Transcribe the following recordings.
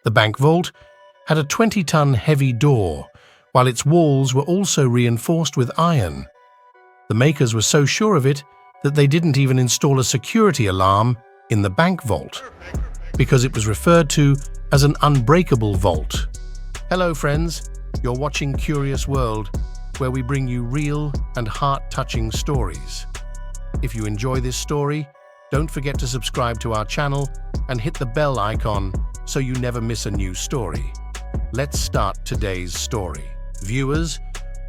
The bank vault had a 20-ton heavy door, while its walls were also reinforced with iron. The makers were so sure of it that they didn't even install a security alarm in the bank vault, because it was referred to as an unbreakable vault. Hello friends, you're watching Curious World, where we bring you real and heart-touching stories. If you enjoy this story, don't forget to subscribe to our channel and hit the bell icon so you never miss a new story. Let's start today's story. Viewers,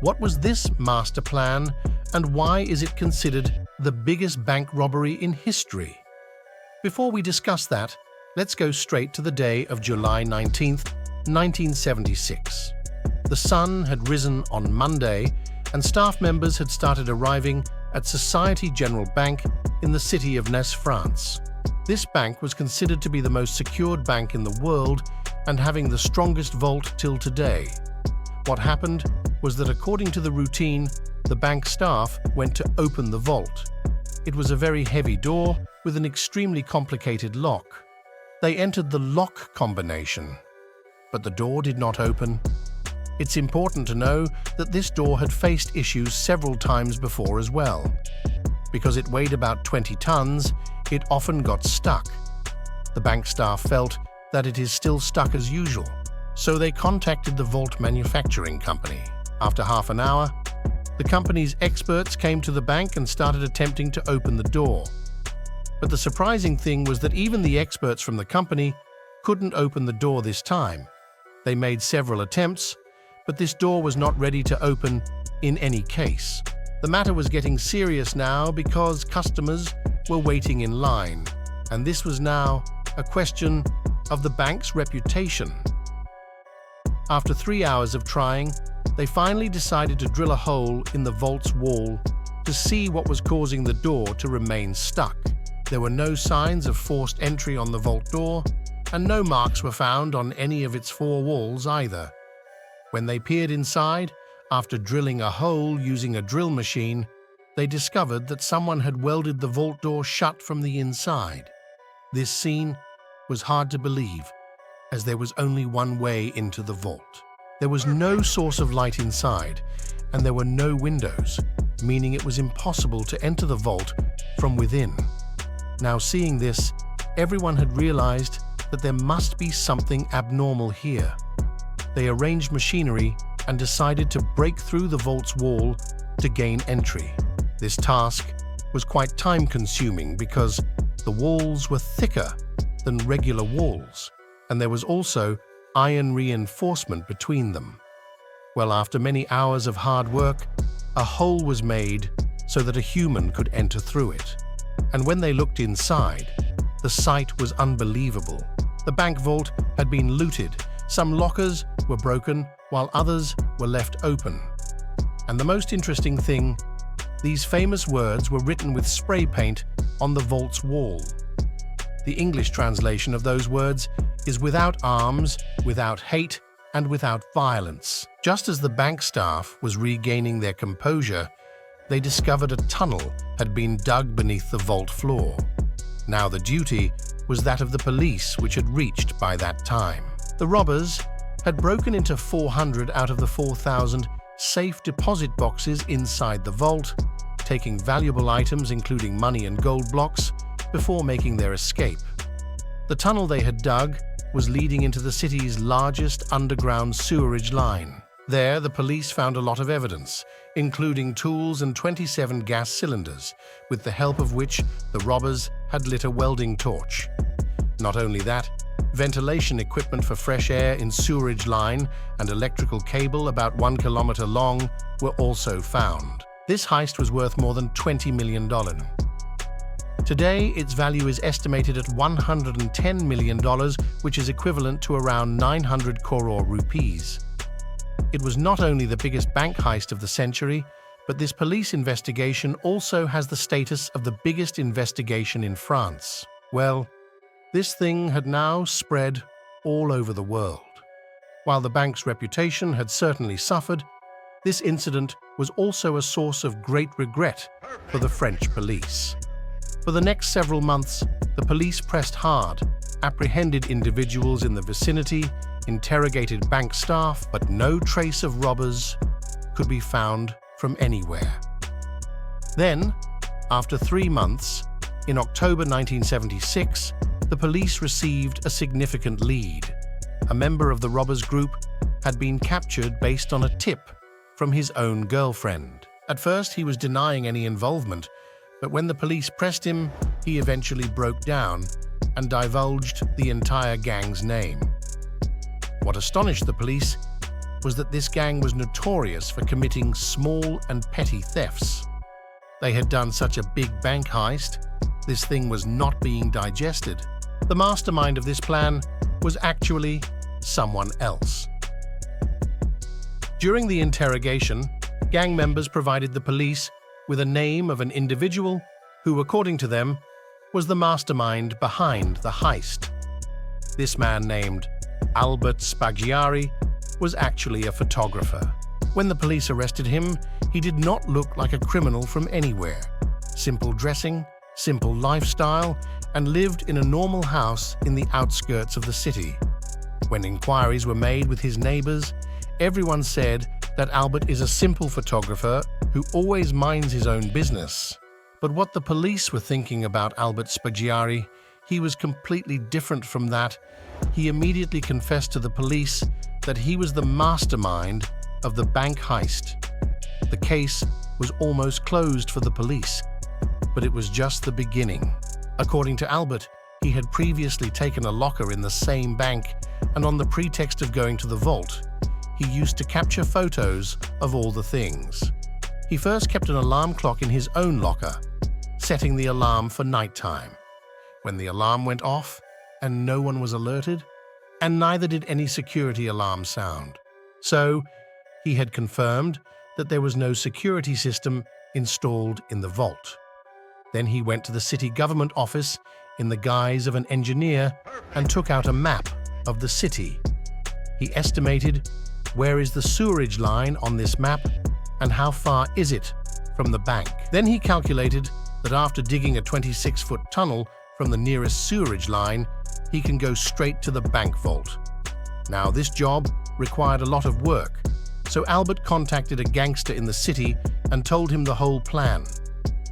what was this master plan and why is it considered the biggest bank robbery in history? Before we discuss that, let's go straight to the day of July 19th, 1976. The sun had risen on Monday and staff members had started arriving at Société Générale Bank in the city of Nice, France. This bank was considered to be the most secured bank in the world and having the strongest vault till today. What happened was that according to the routine, the bank staff went to open the vault. It was a very heavy door with an extremely complicated lock. They entered the lock combination, but the door did not open. It's important to know that this door had faced issues several times before as well. Because it weighed about 20 tons, it often got stuck. The bank staff felt that it is still stuck as usual, so they contacted the vault manufacturing company. After half an hour, the company's experts came to the bank and started attempting to open the door. But the surprising thing was that even the experts from the company couldn't open the door this time. They made several attempts, but this door was not ready to open in any case. The matter was getting serious now because customers were waiting in line, and this was now a question of the bank's reputation. After 3 hours of trying, they finally decided to drill a hole in the vault's wall to see what was causing the door to remain stuck. There were no signs of forced entry on the vault door, and no marks were found on any of its four walls either. When they peered inside, after drilling a hole using a drill machine, they discovered that someone had welded the vault door shut from the inside. This scene was hard to believe, as there was only one way into the vault. There was no source of light inside, and there were no windows, meaning it was impossible to enter the vault from within. Now seeing this, everyone had realized that there must be something abnormal here. They arranged machinery and decided to break through the vault's wall to gain entry. This task was quite time-consuming because the walls were thicker than regular walls, and there was also iron reinforcement between them. Well, after many hours of hard work, a hole was made so that a human could enter through it. And when they looked inside, the sight was unbelievable. The bank vault had been looted. Some lockers were broken, while others were left open. And the most interesting thing, these famous words were written with spray paint on the vault's wall. The English translation of those words is "without arms, without hate, and without violence." Just as the bank staff was regaining their composure, they discovered a tunnel had been dug beneath the vault floor. Now the duty was that of the police, which had reached by that time. The robbers had broken into 400 out of the 4,000 safe deposit boxes inside the vault, taking valuable items including money and gold blocks before making their escape. The tunnel they had dug was leading into the city's largest underground sewerage line. There, the police found a lot of evidence, including tools and 27 gas cylinders, with the help of which the robbers had lit a welding torch. Not only that, ventilation equipment for fresh air in sewerage line and electrical cable about 1 kilometer long were also found. This heist was worth more than $20 million. Today, its value is estimated at $110 million, which is equivalent to around 900 crore rupees. It was not only the biggest bank heist of the century, but this police investigation also has the status of the biggest investigation in France. Well, this thing had now spread all over the world. While the bank's reputation had certainly suffered, this incident was also a source of great regret for the French police. For the next several months, the police pressed hard, apprehended individuals in the vicinity, interrogated bank staff, but no trace of robbers could be found from anywhere. Then, after 3 months, in October 1976, the police received a significant lead. A member of the robbers group had been captured based on a tip from his own girlfriend. At first, he was denying any involvement, but when the police pressed him, he eventually broke down and divulged the entire gang's name. What astonished the police was that this gang was notorious for committing small and petty thefts. They had done such a big bank heist, this thing was not being digested. The mastermind of this plan was actually someone else. During the interrogation, gang members provided the police with a name of an individual who, according to them, was the mastermind behind the heist. This man named Albert Spaggiari was actually a photographer. When the police arrested him, he did not look like a criminal from anywhere. Simple dressing, simple lifestyle, and lived in a normal house in the outskirts of the city. When inquiries were made with his neighbors, everyone said that Albert is a simple photographer who always minds his own business. But what the police were thinking about Albert Spaggiari, he was completely different from that. He immediately confessed to the police that he was the mastermind of the bank heist. The case was almost closed for the police, but it was just the beginning. According to Albert, he had previously taken a locker in the same bank, and on the pretext of going to the vault, he used to capture photos of all the things. He first kept an alarm clock in his own locker, setting the alarm for nighttime. When the alarm went off and no one was alerted, and neither did any security alarm sound. So, he had confirmed that there was no security system installed in the vault. Then he went to the city government office in the guise of an engineer and took out a map of the city. He estimated where is the sewerage line on this map and how far is it from the bank. Then he calculated that after digging a 26-foot tunnel from the nearest sewerage line, he can go straight to the bank vault. Now, this job required a lot of work, so Albert contacted a gangster in the city and told him the whole plan.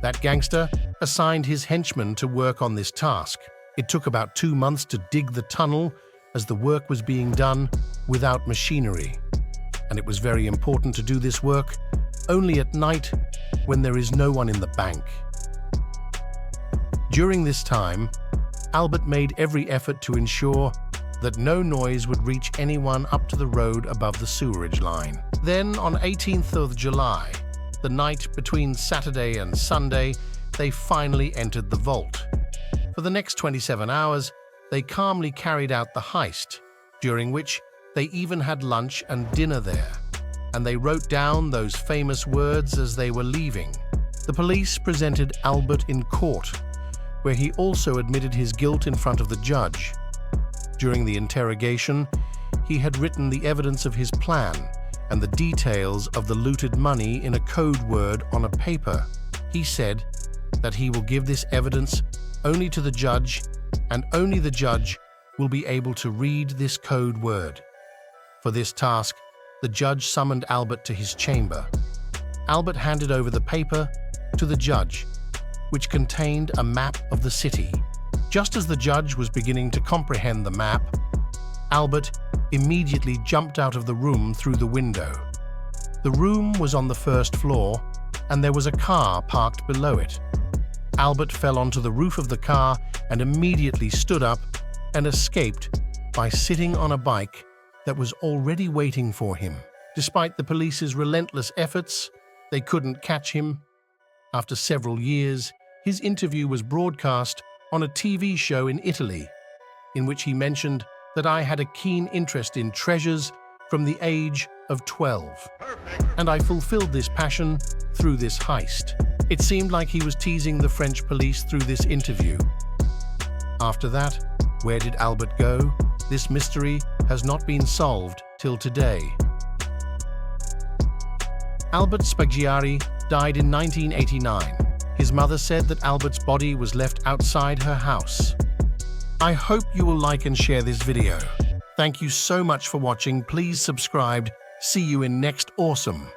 That gangster assigned his henchmen to work on this task. It took about 2 months to dig the tunnel as the work was being done without machinery. And it was very important to do this work only at night when there is no one in the bank. During this time, Albert made every effort to ensure that no noise would reach anyone up to the road above the sewerage line. Then, on 18th of July, the night between Saturday and Sunday, they finally entered the vault. For the next 27 hours, they calmly carried out the heist, during which they even had lunch and dinner there, and they wrote down those famous words as they were leaving. The police presented Albert in court, where he also admitted his guilt in front of the judge. During the interrogation, he had written the evidence of his plan and the details of the looted money in a code word on a paper. He said that he will give this evidence only to the judge, and only the judge will be able to read this code word. For this task, the judge summoned Albert to his chamber. Albert handed over the paper to the judge, which contained a map of the city. Just as the judge was beginning to comprehend the map, Albert immediately jumped out of the room through the window. The room was on the first floor, and there was a car parked below it. Albert fell onto the roof of the car and immediately stood up and escaped by sitting on a bike that was already waiting for him. Despite the police's relentless efforts, they couldn't catch him. After several years, his interview was broadcast on a TV show in Italy, in which he mentioned that I had a keen interest in treasures from the age of 12. And I fulfilled this passion through this heist. It seemed like he was teasing the French police through this interview. After that, where did Albert go? This mystery has not been solved till today. Albert Spaggiari died in 1989. His mother said that Albert's body was left outside her house. I hope you will like and share this video. Thank you so much for watching. Please subscribe. See you in next awesome.